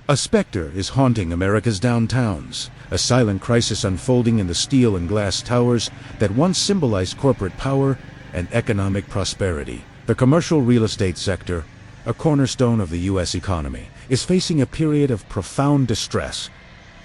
A specter is haunting America's downtowns, a silent crisis unfolding in the steel and glass towers that once symbolized corporate power and economic prosperity. The commercial real estate sector, a cornerstone of the U.S. economy, is facing a period of profound distress,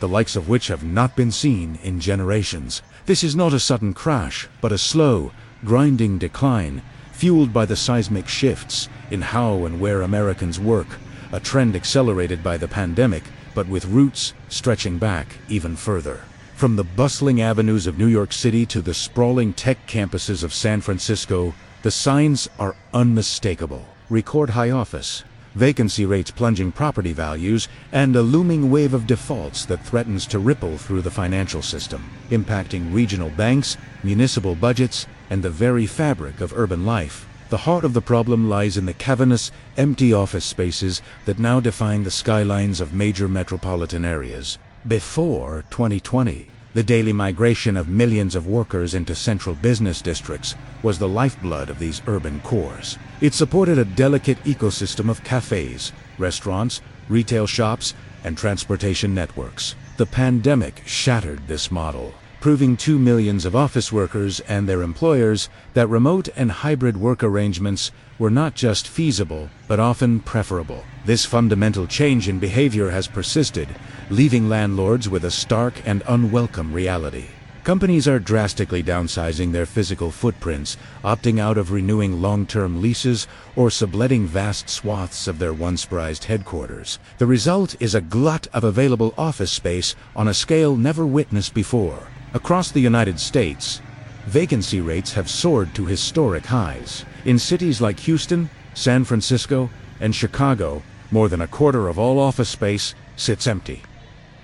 the likes of which have not been seen in generations. This is not a sudden crash, but a slow, grinding decline, fueled by the seismic shifts in how and where Americans work, a trend accelerated by the pandemic, but with roots stretching back even further. From the bustling avenues of New York City to the sprawling tech campuses of San Francisco, the signs are unmistakable. Record high office, vacancy rates plunging property values, and a looming wave of defaults that threatens to ripple through the financial system, impacting regional banks, municipal budgets, and the very fabric of urban life. The heart of the problem lies in the cavernous, empty office spaces that now define the skylines of major metropolitan areas. Before 2020, the daily migration of millions of workers into central business districts was the lifeblood of these urban cores. It supported a delicate ecosystem of cafes, restaurants, retail shops, and transportation networks. The pandemic shattered this model, proving to millions of office workers and their employers that remote and hybrid work arrangements were not just feasible, but often preferable. This fundamental change in behavior has persisted, leaving landlords with a stark and unwelcome reality. Companies are drastically downsizing their physical footprints, opting out of renewing long-term leases or subletting vast swaths of their once prized headquarters. The result is a glut of available office space on a scale never witnessed before. Across the United States, vacancy rates have soared to historic highs. In cities like Houston, San Francisco, and Chicago, more than a quarter of all office space sits empty,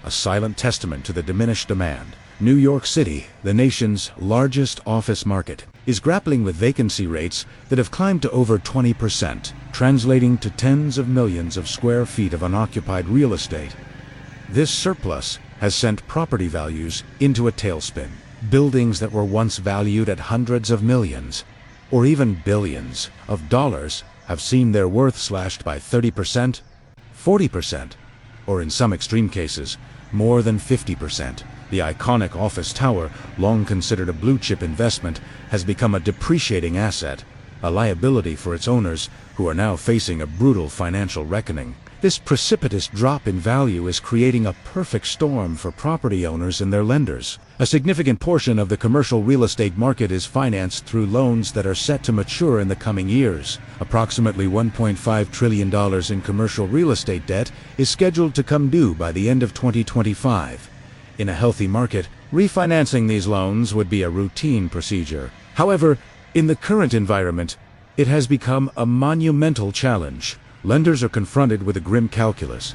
a silent testament to the diminished demand. New York City, the nation's largest office market, is grappling with vacancy rates that have climbed to over 20%, translating to tens of millions of square feet of unoccupied real estate. This surplus has sent property values into a tailspin. Buildings that were once valued at hundreds of millions, or even billions of dollars, have seen their worth slashed by 30%, 40%, or in some extreme cases, more than 50%. The iconic office tower, long considered a blue-chip investment, has become a depreciating asset, a liability for its owners who are now facing a brutal financial reckoning. This precipitous drop in value is creating a perfect storm for property owners and their lenders. A significant portion of the commercial real estate market is financed through loans that are set to mature in the coming years. Approximately $1.5 trillion in commercial real estate debt is scheduled to come due by the end of 2025. In a healthy market, refinancing these loans would be a routine procedure. However, in the current environment, it has become a monumental challenge. Lenders are confronted with a grim calculus.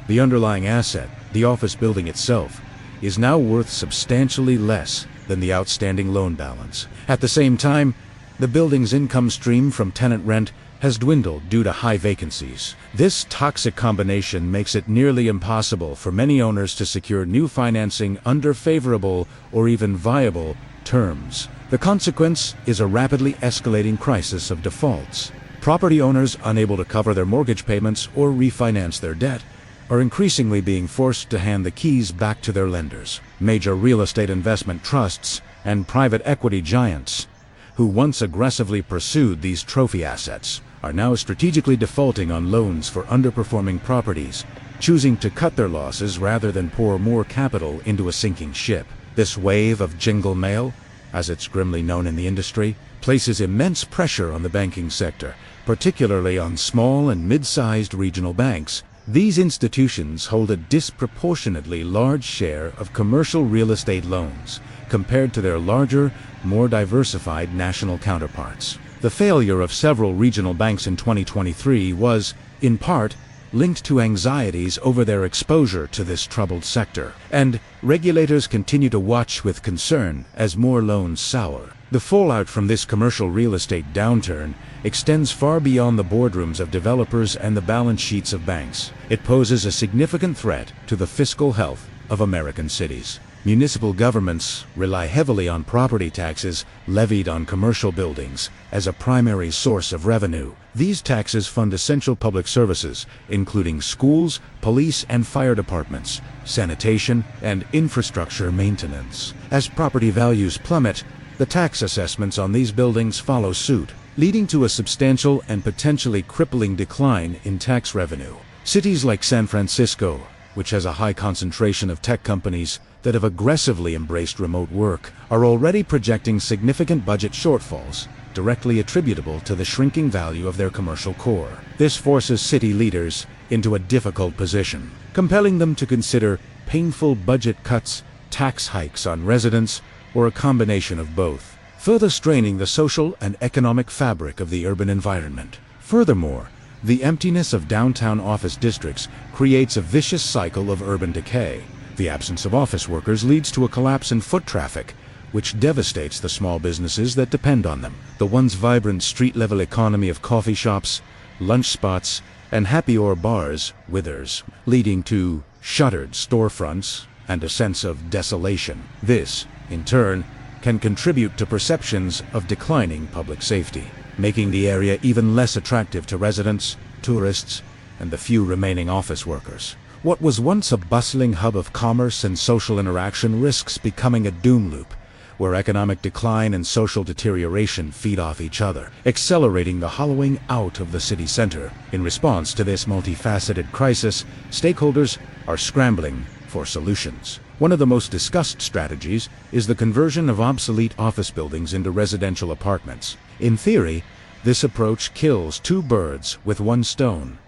The underlying asset, the office building itself, is now worth substantially less than the outstanding loan balance. At the same time, the building's income stream from tenant rent has dwindled due to high vacancies. This toxic combination makes it nearly impossible for many owners to secure new financing under favorable or even viable terms. The consequence is a rapidly escalating crisis of defaults. Property owners unable to cover their mortgage payments or refinance their debt are increasingly being forced to hand the keys back to their lenders. Major real estate investment trusts and private equity giants, who once aggressively pursued these trophy assets, are now strategically defaulting on loans for underperforming properties, choosing to cut their losses rather than pour more capital into a sinking ship. This wave of jingle mail, as it's grimly known in the industry, places immense pressure on the banking sector, particularly on small and mid-sized regional banks. These institutions hold a disproportionately large share of commercial real estate loans compared to their larger, more diversified national counterparts. The failure of several regional banks in 2023 was, in part, linked to anxieties over their exposure to this troubled sector, and regulators continue to watch with concern as more loans sour. The fallout from this commercial real estate downturn extends far beyond the boardrooms of developers and the balance sheets of banks. It poses a significant threat to the fiscal health of American cities. Municipal governments rely heavily on property taxes levied on commercial buildings as a primary source of revenue. These taxes fund essential public services, including schools, police and fire departments, sanitation, and infrastructure maintenance. As property values plummet, the tax assessments on these buildings follow suit, leading to a substantial and potentially crippling decline in tax revenue. Cities like San Francisco, which has a high concentration of tech companies that have aggressively embraced remote work, are already projecting significant budget shortfalls, directly attributable to the shrinking value of their commercial core. This forces city leaders into a difficult position, compelling them to consider painful budget cuts, tax hikes on residents, or a combination of both, further straining the social and economic fabric of the urban environment. Furthermore, the emptiness of downtown office districts creates a vicious cycle of urban decay. The absence of office workers leads to a collapse in foot traffic, which devastates the small businesses that depend on them. The once vibrant street-level economy of coffee shops, lunch spots, and happy hour bars withers, leading to shuttered storefronts and a sense of desolation. This, in turn, can contribute to perceptions of declining public safety, making the area even less attractive to residents, tourists, and the few remaining office workers. What was once a bustling hub of commerce and social interaction risks becoming a doom loop, where economic decline and social deterioration feed off each other, accelerating the hollowing out of the city center. In response to this multifaceted crisis, stakeholders are scrambling for solutions. One of the most discussed strategies is the conversion of obsolete office buildings into residential apartments. In theory, this approach kills two birds with one stone.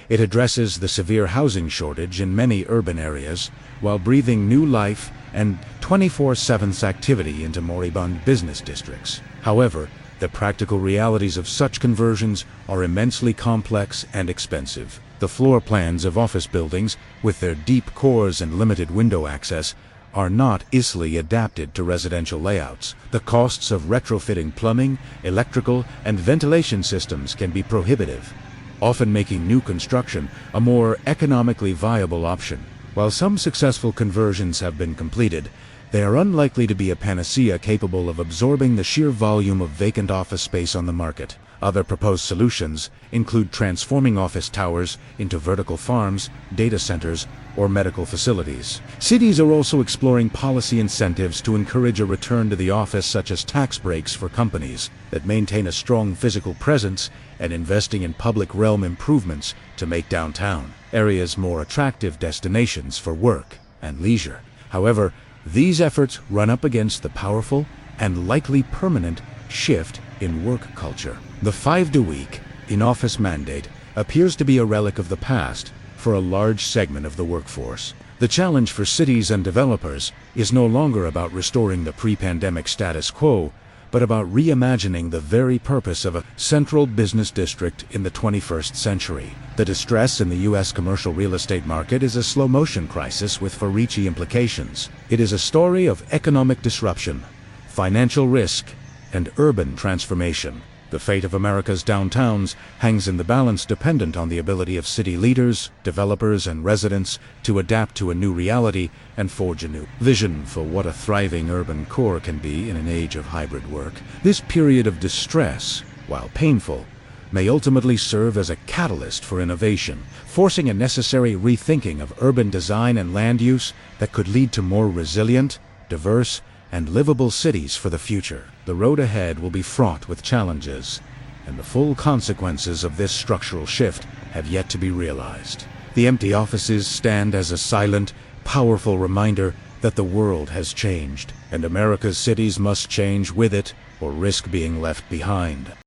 It addresses the severe housing shortage in many urban areas, while breathing new life and 24/7 activity into moribund business districts. However, the practical realities of such conversions are immensely complex and expensive. The floor plans of office buildings, with their deep cores and limited window access, are not easily adapted to residential layouts. The costs of retrofitting plumbing, electrical, and ventilation systems can be prohibitive, often making new construction a more economically viable option. While some successful conversions have been completed, they are unlikely to be a panacea capable of absorbing the sheer volume of vacant office space on the market. Other proposed solutions include transforming office towers into vertical farms, data centers, or medical facilities. Cities are also exploring policy incentives to encourage a return to the office, such as tax breaks for companies that maintain a strong physical presence and investing in public realm improvements to make downtown areas more attractive destinations for work and leisure. However, these efforts run up against the powerful and likely permanent shift in work culture. The 5-day-week in-office mandate appears to be a relic of the past for a large segment of the workforce. The challenge for cities and developers is no longer about restoring the pre-pandemic status quo, but about reimagining the very purpose of a central business district in the 21st century. The distress in the U.S. commercial real estate market is a slow-motion crisis with far-reaching implications. It is a story of economic disruption, financial risk, and urban transformation. The fate of America's downtowns hangs in the balance, dependent on the ability of city leaders, developers, and residents to adapt to a new reality and forge a new vision for what a thriving urban core can be in an age of hybrid work. This period of distress, while painful, may ultimately serve as a catalyst for innovation, forcing a necessary rethinking of urban design and land use that could lead to more resilient, diverse, and livable cities for the future. The road ahead will be fraught with challenges, and the full consequences of this structural shift have yet to be realized. The empty offices stand as a silent, powerful reminder that the world has changed, and America's cities must change with it or risk being left behind.